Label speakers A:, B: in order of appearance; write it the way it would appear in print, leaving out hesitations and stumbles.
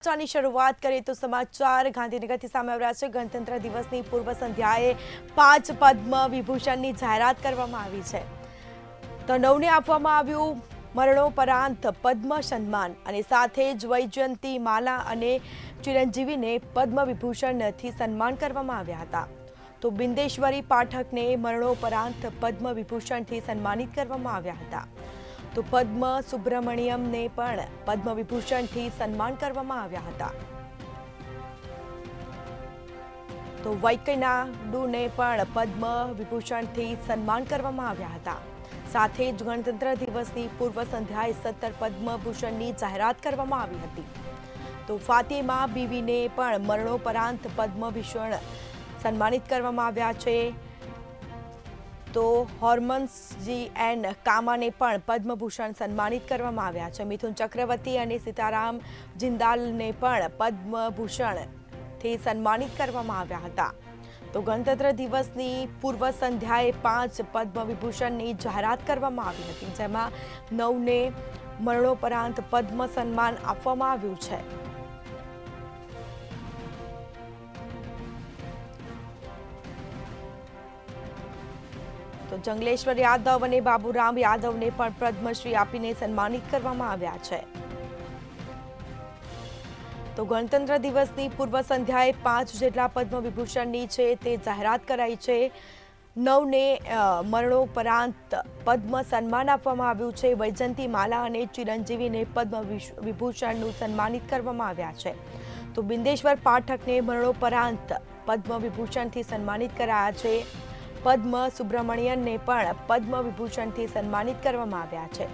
A: ની શરૂઆત કરીએ તો સમાચાર ગાંધીનગરથી સામે આવ્યા છે। ગણતંત્ર દિવસની પૂર્વ સંધ્યાએ 5 પદ્મ વિભૂષણની જાહેરાત કરવામાં આવી છે। તો નવને આપવામાં આવ્યું મરણોપરાંત પદ્મ સન્માન અને સાથે જ વૈજયંતી માલા અને ચિરંજીવીને પદ્મ વિભૂષણથી સન્માન કરવામાં આવ્યા હતા। તો બિંદેશ્વરી પાઠકને મરણોપરાંત પદ્મ વિભૂષણથી સન્માનિત કરવામાં આવ્યા હતા। તો પદ્મ સુબ્રમણ્યમને પણ પદ્મ વિભૂષણથી સન્માન કરવામાં આવ્યા હતા। તો વૈંકૈયા નાયડુને પણ પદ્મ વિભૂષણથી સન્માન કરવામાં આવ્યા હતા। સાથે જ ગણતંત્ર દિવસની પૂર્વ સંધ્યાએ 17 પદ્મભૂષણની જાહેરાત કરવામાં આવી હતી। તો ફાતિમા બીવીને પણ મરણોપરાંત પદ્મભૂષણ સન્માનિત કરવામાં આવ્યા છે। તો હોર્મન્સજી એન કામાને પણ પદ્મભૂષણ સન્માનિત કરવામાં આવ્યા છે। મિથુન ચક્રવર્તી અને સીતારામ જિંદાલને પણ પદ્મભૂષણથી સન્માનિત કરવામાં આવ્યા હતા। તો ગણતંત્ર દિવસની પૂર્વ સંધ્યાએ 5 પદ્મ વિભૂષણની જાહેરાત કરવામાં આવી હતી, જેમાં 9ને મરણોપરાંત પદ્મ સન્માન આપવામાં આવ્યું છે। તો જંગલેશ્વર યાદવ અને બાબુરામ યાદવને પણ પદ્મશ્રી આપીને સન્માનિત કરવામાં આવ્યા છે। તો ગણતંત્ર દિવસની પૂર્વ સંધ્યાએ 5 જેટલા પદ્મ વિભૂષણની છે તે જાહેરાત કરાઈ છે। 9ને મરણોપરાંત પદ્મ સન્માન આપવામાં આવ્યું છે। વૈજયંતી માલા અને ચિરંજીવીને પદ્મ વિભૂષણનું સન્માનિત કરવામાં આવ્યા છે। તો બિંદેશ્વર પાઠકને મરણોપરાંત પદ્મ વિભૂષણથી સન્માનિત કરાયા છે। પદ્મ સુબ્રમણ્યનને પણ પદ્મ વિભૂષણથી સન્માનિત કરવામાં આવ્યા છે।